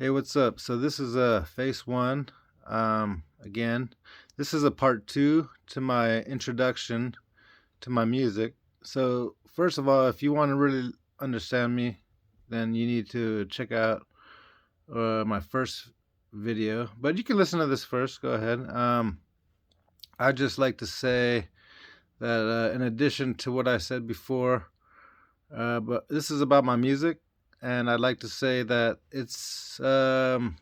Hey, what's up? So this is phase one. Again, this is a part two to my introduction to my music. So first of all, if you want to really understand me, then you need to check out my first video. But you can listen to this first. Go ahead. I'd just like to say that in addition to what I said before, but this is about my music, and I'd like to say that it's not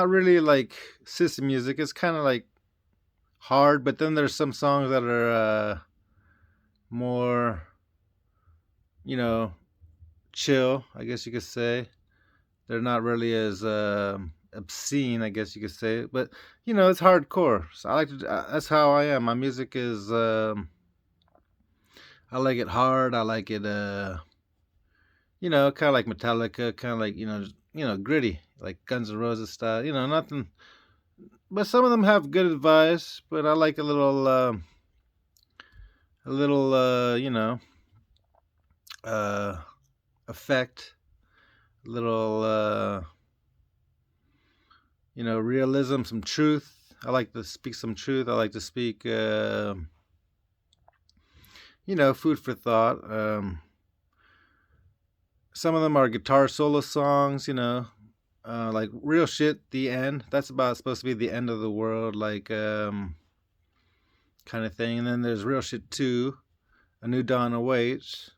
really like system music. It's kind of like hard, but then there's some songs that are more, you know, chill. I guess you could say they're not really as obscene. I guess you could say, but it's hardcore. So I like to. That's how I am. My music is. I like it hard. I like it. Kind of like Metallica. Kind of like gritty, like Guns N' Roses style. Nothing. But some of them have good advice. But I like a little uh, effect, a little, realism, some truth. I like to speak some truth. I like to speak, food for thought. Some of them are guitar solo songs, like real shit, the end. That's about supposed to be the end of the world, like, kind of thing. And then there's real shit 2, A New Dawn Awaits.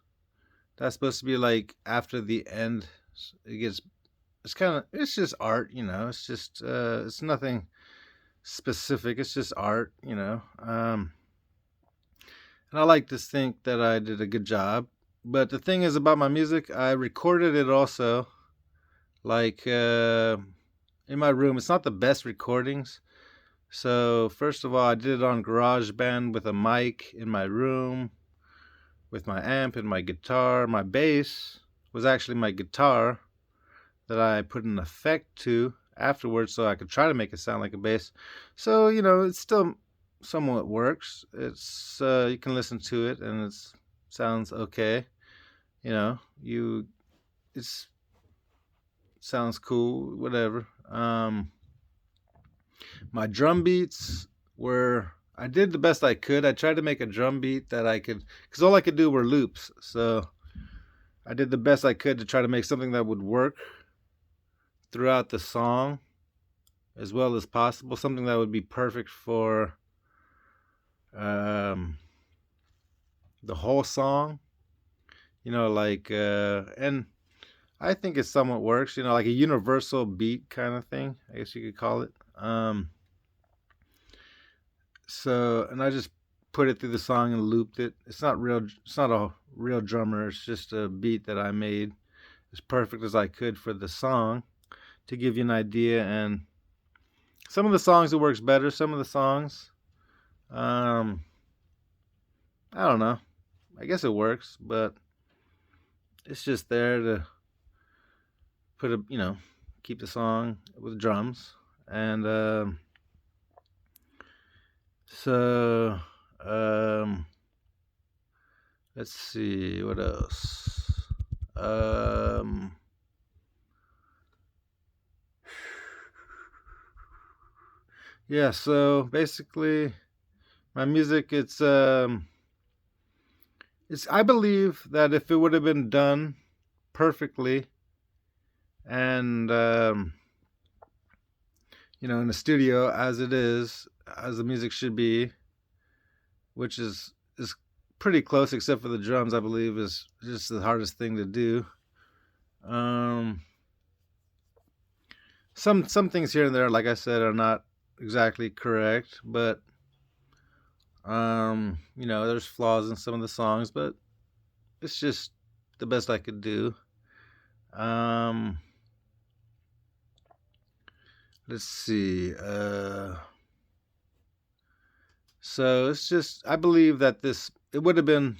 That's supposed to be like after the end. It gets. It's just art, It's just. It's nothing specific. It's just art, And I like to think that I did a good job. But the thing is about my music, I recorded it also, like in my room. It's not the best recordings. So first of all, I did it on GarageBand with a mic in my room, with my amp and my guitar. My bass was actually my guitar that I put an effect to afterwards so I could try to make it sound like a bass. So, it still somewhat works. It's you can listen to it and it sounds okay. You it's sounds cool, whatever. My drum beats were I did the best I could. I tried to make a drum beat that I could, because all I could do were loops. So I did the best I could to try to make something that would work throughout the song as well as possible. Something that would be perfect for um, the whole song. And I think it somewhat works. Like a universal beat kind of thing, I guess you could call it. And I just put it through the song and looped it. It's not real. It's not a real drummer. It's just a beat that I made as perfect as I could for the song to give you an idea. And some of the songs it works better. Some of the songs, um, I don't know. I guess it works, but it's just there to put keep the song with drums. And so um, let's see what else. Yeah, so basically my music, it's I believe that if it would have been done perfectly and in the studio as it is, as the music should be, which is pretty close except for the drums, I believe is just the hardest thing to do. Um some things here and there, like I said, are not exactly correct, but there's flaws in some of the songs, but it's just the best I could do. Um let's see. So it's just I believe that this it would have been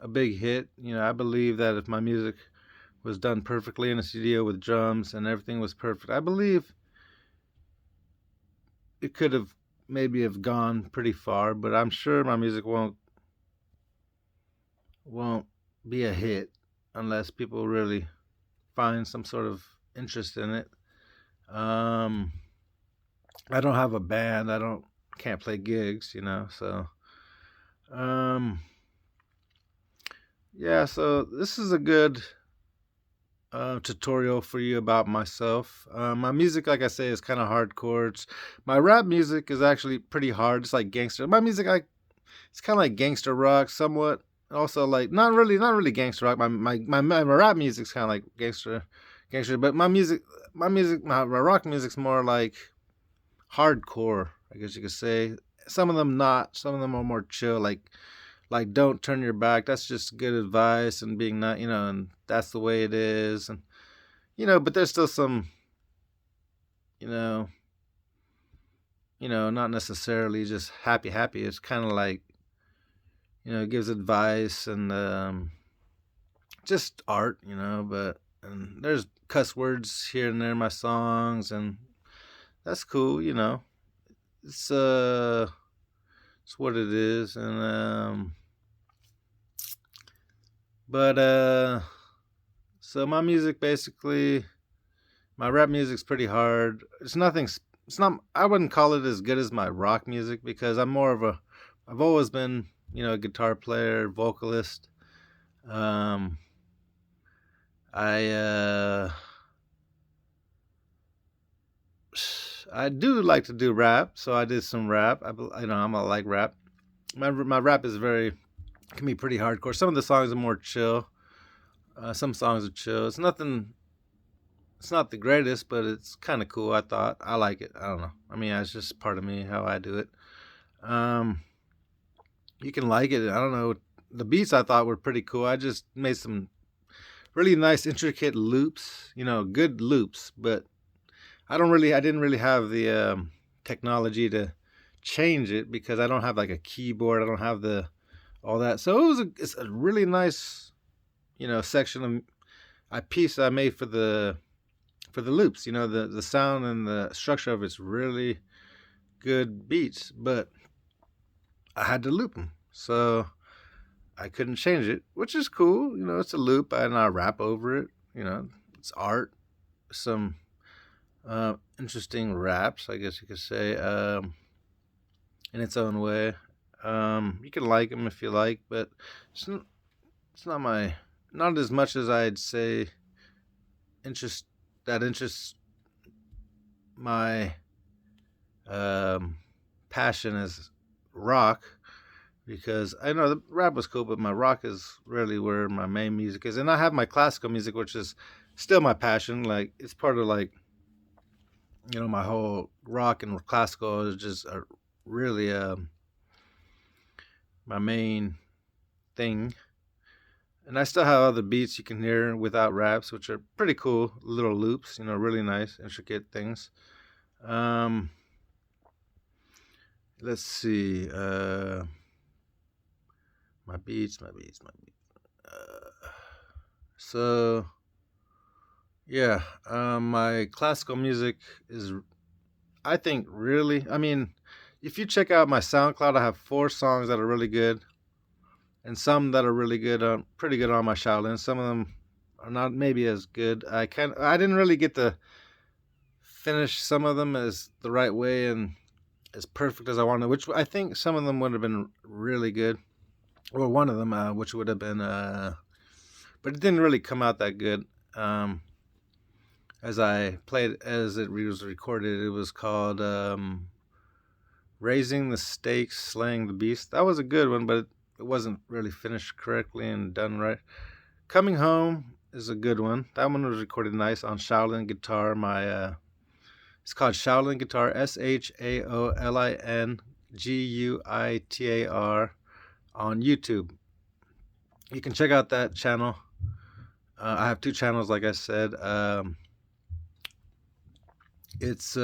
a big hit. I believe that if my music was done perfectly in a studio with drums and everything was perfect, I believe it could have maybe have gone pretty far, but I'm sure my music won't be a hit unless people really find some sort of interest in it. Um, I don't have a band. Can't play gigs, so um yeah, so this is a good tutorial for you about myself. My music, like I say, is kind of hardcore. My rap music is actually pretty hard. It's like gangster. My music, it's kind of like gangster rock, somewhat. Also, like not really gangster rock. My rap music's kind of like gangster. But my rock music's more like hardcore, I guess you could say. Some of them not. Some of them are more chill, like don't turn your back. That's just good advice and being not, and that's the way it is. And but there's still some, you know, not necessarily just happy. It's kind of like, it gives advice and just art, but and there's cuss words here and there in my songs, and that's cool, It's it's what it is. And but so my music basically, my rap music's pretty hard. It's not, I wouldn't call it as good as my rock music because I've always been, a guitar player, vocalist. Um, I, I do like to do rap, so I did some rap. I'm a like rap. My rap is can be pretty hardcore. Some of the songs are more chill. Some songs are chill. It's not the greatest, but it's kind of cool. I thought I like it. I don't know. I mean, it's just part of me how I do it. Um, you can like it. I don't know. The beats I thought were pretty cool. I just made some really nice, intricate loops. Good loops. But I didn't really have the technology to change it because I don't have like a keyboard. I don't have the all that. So it's a really nice, section of a piece I made for the loops. The sound and the structure of it's really good beats, but I had to loop them, so I couldn't change it, which is cool. It's a loop, and I rap over it. It's art. Some interesting raps, I guess you could say, in its own way. You can like them if you like, but it's not as much as I'd say interest that interests my passion is rock, because I know the rap was cool, but my rock is really where my main music is. And I have my classical music, which is still my passion. Like, it's part of, like, my whole rock and classical is just really my main thing. And I still have other beats you can hear without raps, which are pretty cool little loops, really nice, intricate things. Um, let's see. My beats. So yeah, my classical music is, I think, really. I mean, if you check out my SoundCloud, I have 4 songs that are really good, and some that are really good, pretty good on my Shaolin. Some of them are not maybe as good. I didn't really get to finish some of them as the right way and as perfect as I wanted, which I think some of them would have been really good. Well, one of them, which would have been, but it didn't really come out that good. As I played, as it was recorded, it was called "Raising the Stakes, Slaying the Beast." That was a good one, but it wasn't really finished correctly and done right. "Coming Home" is a good one. That one was recorded nice on Shaolin Guitar. It's called Shaolin Guitar, ShaolinGuitar on YouTube. You can check out that channel. I have 2 channels, like I said. It's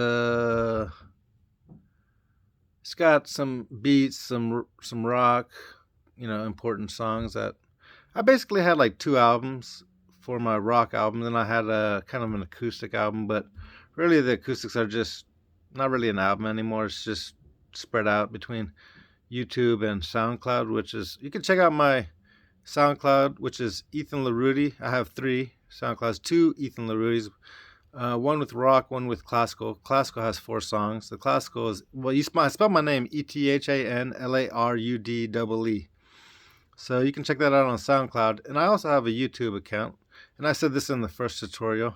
got some beats, some rock, important songs. That I basically had like 2 albums for my rock album. Then I had a kind of an acoustic album, but really the acoustics are just not really an album anymore. It's just spread out between YouTube and SoundCloud, which is, you can check out my SoundCloud, which is Ethan LaRudy. I have 3 SoundClouds, 2 Ethan LaRudys. One with rock, one with classical. Classical has 4 songs. The classical is, well, I spell my name ETHANLARUDEE. So you can check that out on SoundCloud. And I also have a YouTube account. And I said this in the first tutorial,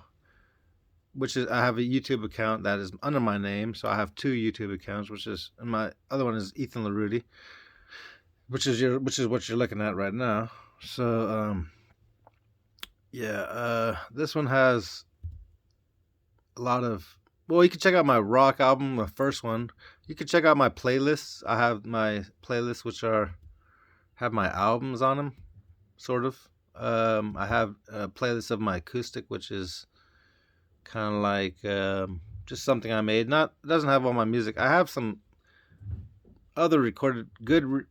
which is I have a YouTube account that is under my name. So I have 2 YouTube accounts, and my other one is Ethan LaRudy, which is what you're looking at right now. So this one has a lot of, well, you can check out my rock album, the first one. You can check out my playlists. I have my playlists which have my albums on them, sort of. I have a playlist of my acoustic, which is kind of like just something I made. It doesn't have all my music. I have some other recorded,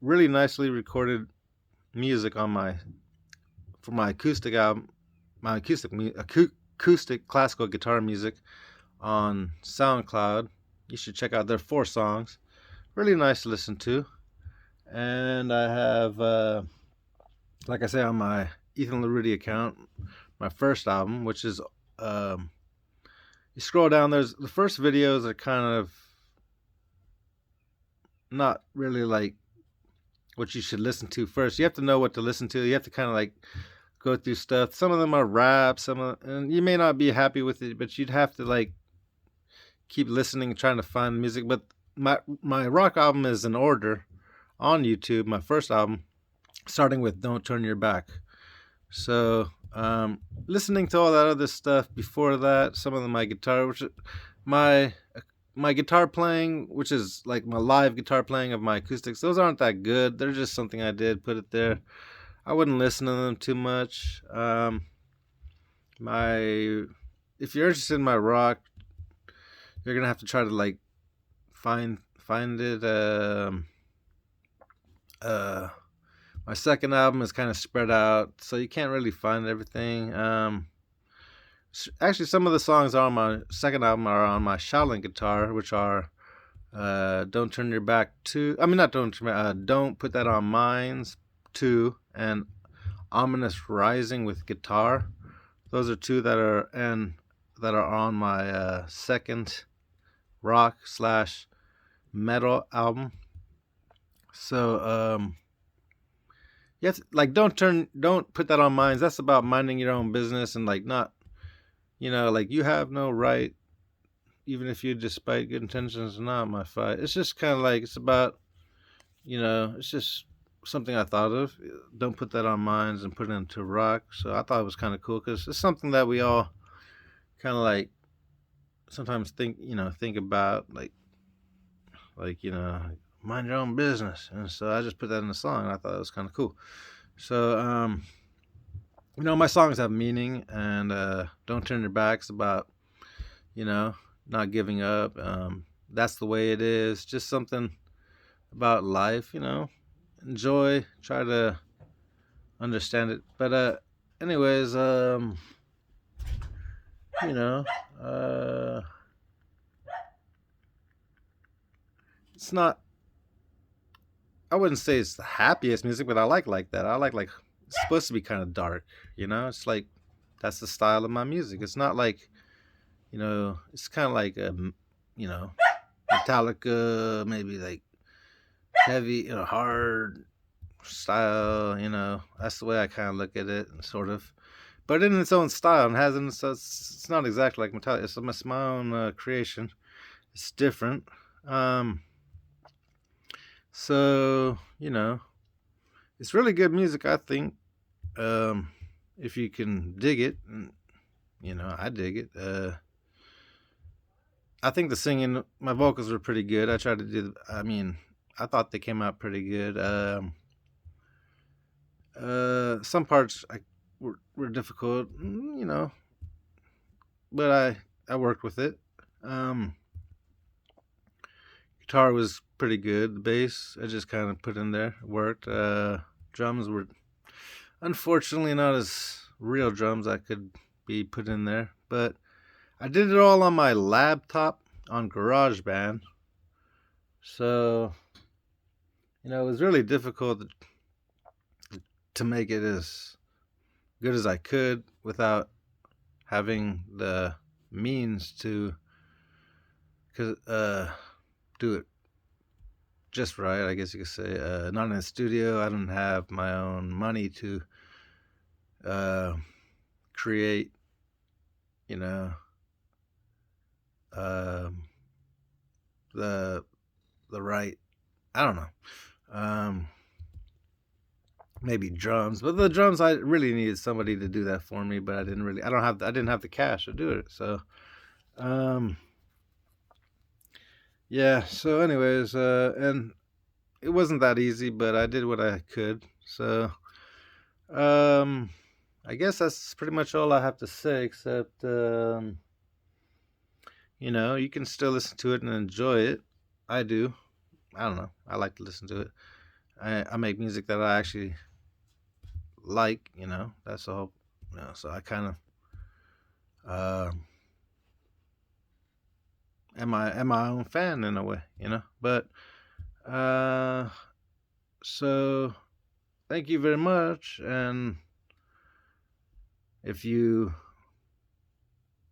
really nicely recorded music for my acoustic album, my acoustic classical guitar music on SoundCloud. You should check out their 4 songs. Really nice to listen to. And I have, like I say, on my Ethan LaRudy account, my first album, which is, you scroll down, there's the first videos are kind of not really like what you should listen to first. You have to know what to listen to. You have to kind of like go through stuff. Some of them are rap, and you may not be happy with it, but you'd have to like keep listening and trying to find music. But my rock album is in order on YouTube. My first album, starting with "Don't Turn Your Back." So listening to all that other stuff before that, some of my guitar, my guitar playing, which is like my live guitar playing of my acoustics, those aren't that good. They're just something I did, put it there. I wouldn't listen to them too much. If you're interested in my rock, you're gonna have to try to like find it. My second album is kind of spread out, so you can't really find everything. Actually, some of the songs on my second album are on my Shaolin guitar, which are "Don't Turn Your Back" 2. I mean, not "Don't Put That on Mines" 2, and "Ominous Rising" with guitar. Those are 2 that are on my second rock / metal album. So yes, like don't put that on mines. That's about minding your own business and like not, like you have no right, even if you, despite good intentions, not my fight. It's just kind of like, it's about, it's just something I thought of. Don't put that on mines and put it into rock. So I thought it was kind of cool because it's something that we all kind of like sometimes think about, like mind your own business. And so I just put that in the song, and I thought it was kind of cool. So my songs have meaning, and "Don't Turn Your Back's about not giving up. That's the way it is. Just something about life. Enjoy, try to understand it. But anyways, it's not, I wouldn't say it's the happiest music, but I like that. I like it's supposed to be kind of dark, It's like that's the style of my music. It's not like, it's kind of like Metallica, maybe like heavy, hard style, That's the way I kind of look at it, sort of. But in its own style, and so it's not exactly like Metallica. It's my own creation. It's different. So, it's really good music, I think. If you can dig it, and, I dig it. I think the singing, my vocals were pretty good. I tried to I thought they came out pretty good. Some parts were difficult, but I worked with it. Guitar was pretty good. The bass, I just kind of put in there, worked. Drums were unfortunately not as real drums I could be put in there, but I did it all on my laptop on GarageBand. So, it was really difficult to make it as good as I could without having the means to do it just right, I guess you could say. Not in a studio. I don't have my own money to create, you know, um, the right. I don't know. Um, Maybe drums, but the drums I really needed somebody to do that for me, but I didn't really. I didn't have the cash to do it. So, um, yeah. So, anyways, and it wasn't that easy, but I did what I could. So, um, I guess that's pretty much all I have to say, except, you can still listen to it and enjoy it. I do. I don't know. I like to listen to it. I make music that I actually like, that's all. So I kind of, uh, am my own fan in a way. But, uh, so thank you very much. And if you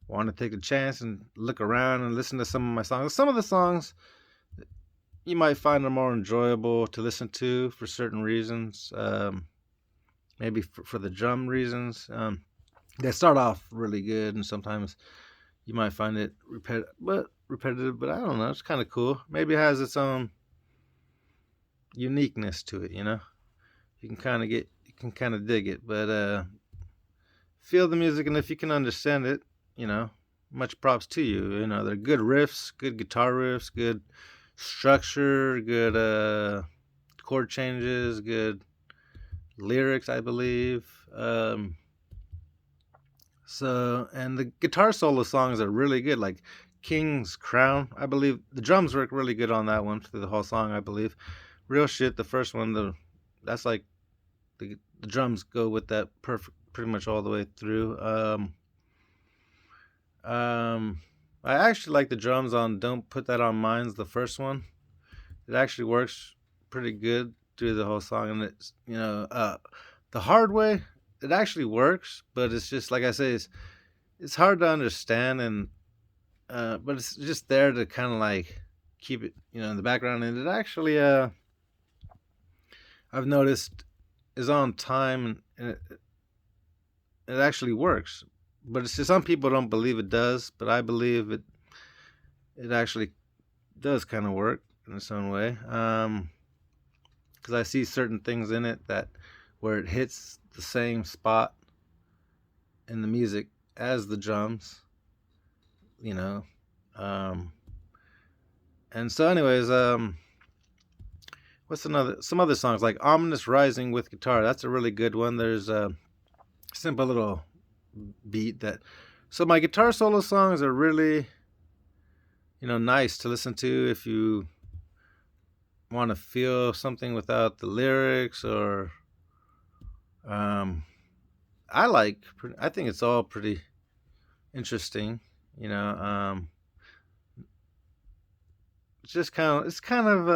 want to take a chance and look around and listen to some of my songs, some of the songs you might find them more enjoyable to listen to for certain reasons. Maybe for the drum reasons. They start off really good, and sometimes you might find it repetitive. But I don't know. It's kind of cool. Maybe it has its own uniqueness to it. You can kind of dig it. But feel the music, and if you can understand it, much props to you. They're good riffs, good guitar riffs, good structure, good chord changes, good lyrics, I believe. And the guitar solo songs are really good, like King's Crown. I believe the drums work really good on that one through the whole song, I believe. Real Shit, the first one, that's like the drums go with that pretty much all the way through. I actually like the drums on Don't Put That on Mine's the first one. It actually works pretty good through the whole song, and it's the Hard Way, it actually works, but it's just like I say, it's hard to understand, and but it's just there to kind of like keep it in the background, and it actually I've noticed is on time, and it actually works. But it's just some people don't believe it does, but I believe it actually does kind of work in its own way. Because I see certain things in it that where it hits the same spot in the music as the drums, and so anyways, some other songs like Ominous Rising with guitar, that's a really good one. There's a simple little beat so my guitar solo songs are really nice to listen to if you want to feel something without the lyrics, or I think it's all pretty interesting. It's kind of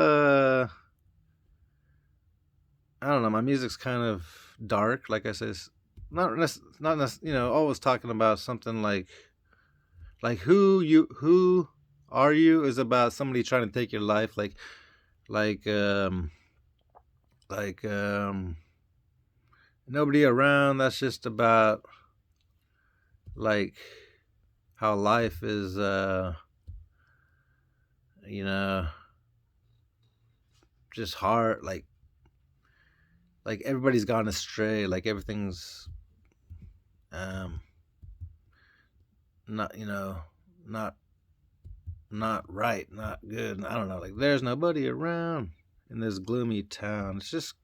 I don't know, my music's kind of dark, like I said. It's not always talking about something like who are you is about somebody trying to take your life, like like Nobody Around. That's just about like how life is just hard, like everybody's gone astray, like everything's not not right, not good. I don't know, like there's nobody around in this gloomy town. It's just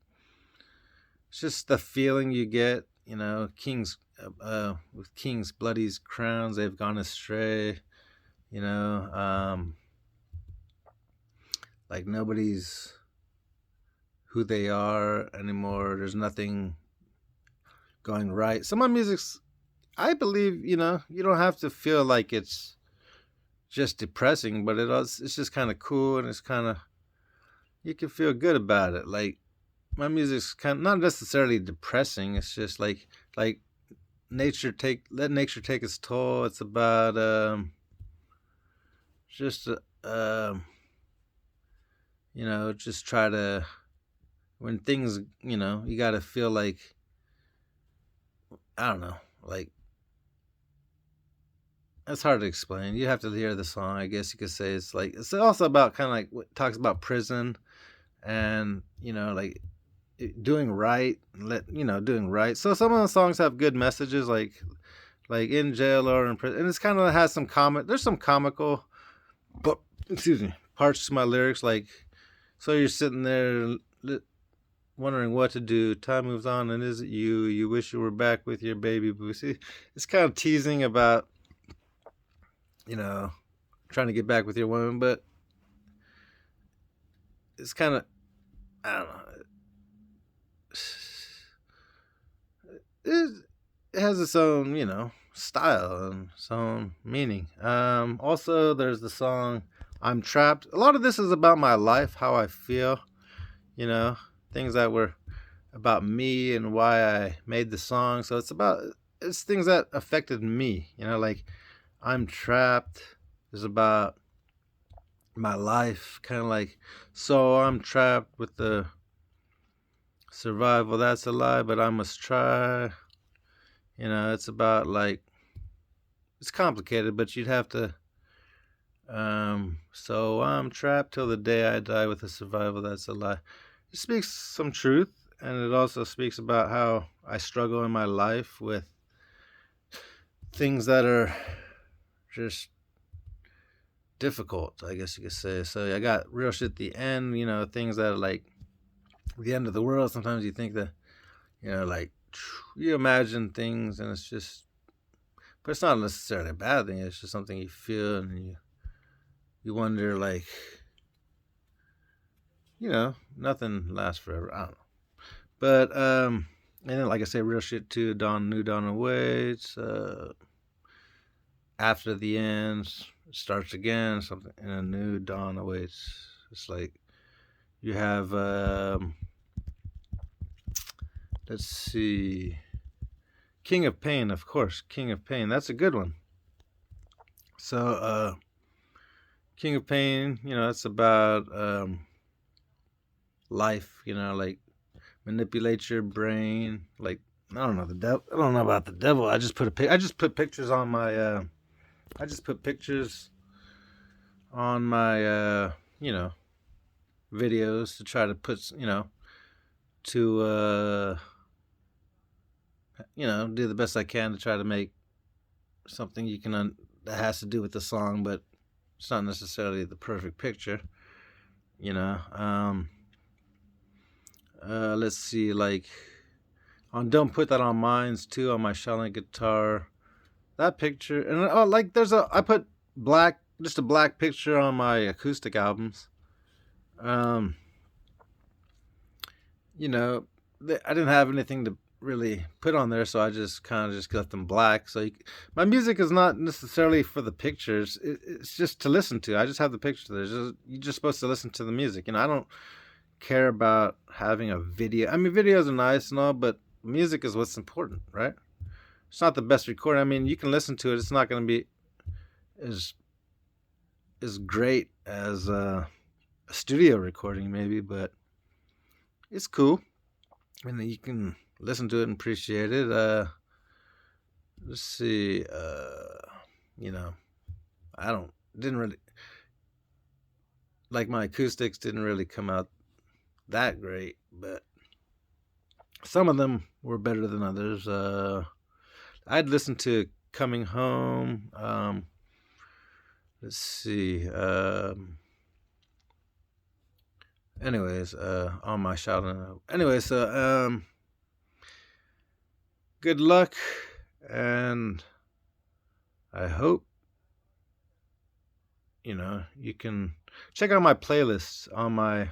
the feeling you get, King's with King's bloody crowns, they've gone astray, like nobody's who they are anymore. There's nothing going right. Some of my music's, I believe, you don't have to feel like it's just depressing, but it's just kind of cool, and it's kind of, you can feel good about it. Like my music's kind of not necessarily depressing. It's just like let nature take its toll. It's about just just try to, when things, you got to feel like, I don't know, like, it's hard to explain. You have to hear the song. I guess you could say it's like, it's also about kind of like what talks about prison, and like doing right, doing right. So some of the songs have good messages, like in jail or in prison, and it's kind of has some comic. There's some comical, but excuse me, parts to my lyrics. Like, so you're sitting there wondering what to do. Time moves on, and is it you? You wish you were back with your baby boo. See, it's kind of teasing about, trying to get back with your woman, but it's kind of, I don't know. It has its own, style and its own meaning. Also, there's the song "I'm Trapped." A lot of this is about my life, how I feel, you know, things that were about me and why I made the song. So it's things that affected me, like "I'm Trapped" is about my life, kind of like, so I'm trapped with the survival that's a lie, but I must try. It's about like, it's complicated, but you'd have to. So I'm trapped till the day I die with a survival that's a lie. It speaks some truth, and it also speaks about how I struggle in my life with things that are just difficult, I guess you could say. So I got real shit at the end, things that are like the end of the world. Sometimes you think that, like, you imagine things, and it's just, but it's not necessarily a bad thing. It's just something you feel, and you wonder, like, nothing lasts forever. I don't know. But and then, like I say, real shit too. New dawn awaits. After the end starts again, something, and a new dawn awaits. It's like you have, let's see, King of Pain, of course. King of Pain, that's a good one. So King of Pain, it's about life, like manipulate your brain. Like, I don't know, the devil. I don't know about the devil. I just put pictures on my videos to try to put, to do the best I can to try to make something that has to do with the song, but it's not necessarily the perfect picture. Let's see, like on "Don't Put That on Mines" too, on my Shaolin guitar. That picture, and like I put just a black picture on my acoustic albums. I didn't have anything to really put on there, so I just kind of just left them black. So my music is not necessarily for the pictures; it's just to listen to. I just have the picture. You're just supposed to listen to the music. I don't care about having a video. I mean, videos are nice and all, but music is what's important, right? It's not the best recording. I mean, you can listen to it. It's not going to be as great as a studio recording, maybe, but it's cool, and you can listen to it and appreciate it. Let's see. Didn't really, like, my acoustics didn't really come out that great, but some of them were better than others. I'd listen to "Coming Home." Let's see. Anyways, on my Shaolin. Anyways, good luck, and I hope you can check out my playlists on my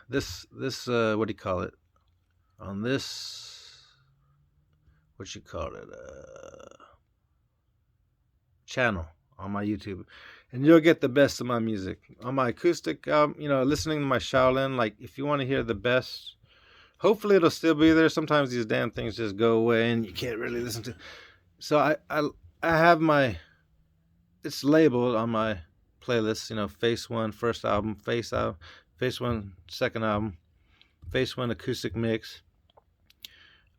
this what do you call it? On this, what you call it? Channel on my YouTube, and you'll get the best of my music on my acoustic. Listening to my Shaolin. Like, if you want to hear the best Hopefully it'll still be there. Sometimes these damn things just go away and you can't really listen to. So I have my, it's labeled on my playlist. You know, Face One first album, Face One second album, Face One acoustic mix.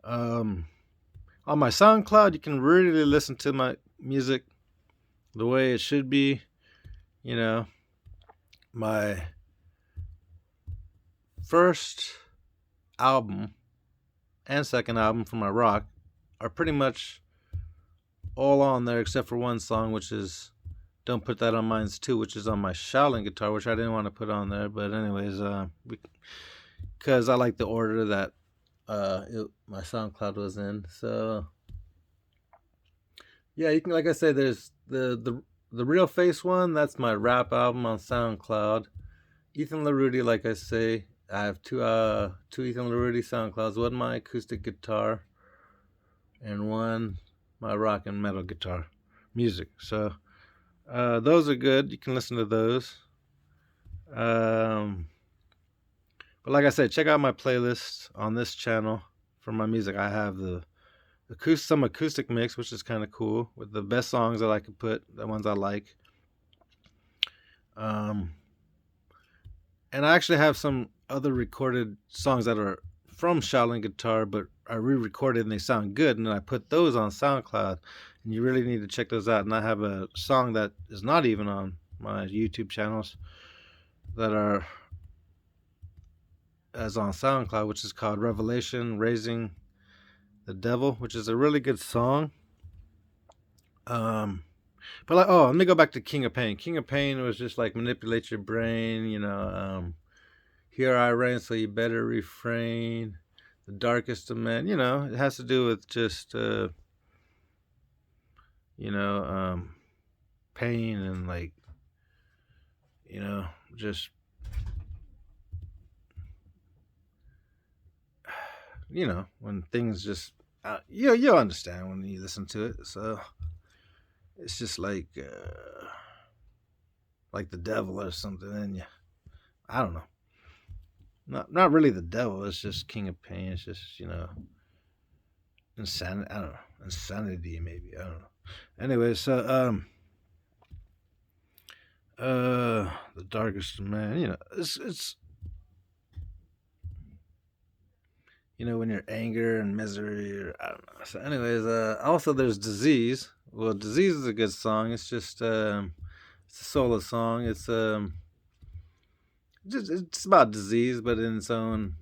Um, on my SoundCloud, you can really listen to my music the way it should be. You know, my first album and second album for my rock are pretty much all on there except for one song, which is Don't Put That on Mine's Too, which is on my Shaolin guitar, which I didn't want to put on there. But anyways, because I like the order that my SoundCloud was in. So yeah, you can, like I said, there's the Real Face one. That's my rap album on SoundCloud. Ethan LaRudy, like I say, I have two Ethan LaRudy SoundClouds. One my acoustic guitar, and one my rock and metal guitar music. So those are good. You can listen to those. But like I said, check out my playlist on this channel for my music. I have some acoustic mix, which is kind of cool, with the best songs that I could put, the ones I like. And I actually have some other recorded songs that are from Shaolin guitar, but I re-recorded and they sound good, and I put those on SoundCloud. And you really need to check those out. And I have a song that is not even on my YouTube channels that are as on SoundCloud, which is called Revelation Raising the Devil, which is a really good song. But like, let me go back to King of Pain. King of Pain was just like manipulate your brain, you know. Here I reign, so you better refrain. The darkest of men, you know, it has to do with just, pain and like, you know, just, you know, when things just, you'll understand when you listen to it. So it's just like the devil or something in you. I don't know. Not really the devil. It's just King of Pain. It's just, you know, insanity. I don't know, insanity maybe. I don't know. Anyway, so the darkest man. You know, it's you know, when you're anger and misery, or I don't know. So anyways, also there's Disease. Well, Disease is a good song. It's just it's a solo song. It's about disease, but in its own,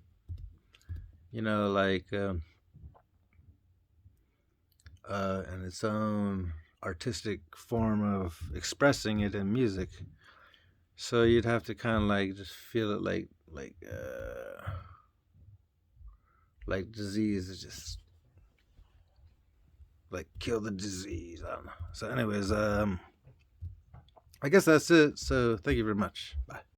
you know, like in its own artistic form of expressing it in music. So you'd have to kind of like just feel it like disease is just like kill the disease. I don't know. So anyways, I guess that's it. So thank you very much. Bye.